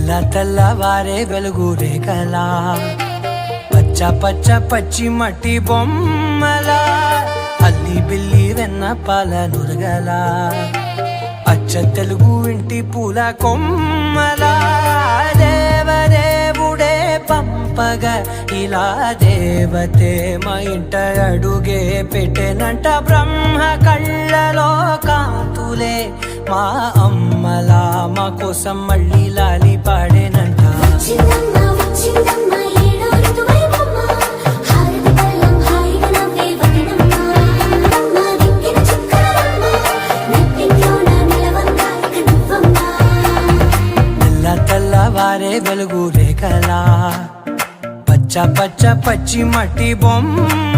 తెల్లవారే వెలుగు రేఖలా పచ్చ పచ్చ పచ్చి మట్టి బొమ్మల అల్లి బిల్లి వెన్న పాల నురగల అచ్చ తెలుగు ఇంటి పూల కొమ్మల దేవదేవుడే పంపగా ఇలా దేవతే మా ఇంట అడుగే పెట్టెనంట బ్రహ్మ కళ్ళలో కాంతులే మా అమ్మలా మా కోసం మళ్ళీ లాలి పాడేనంట. తెల్లవారే వెలుగు రేఖలా పచ్చ పచ్చ పచ్చి మట్టి బొమ్మ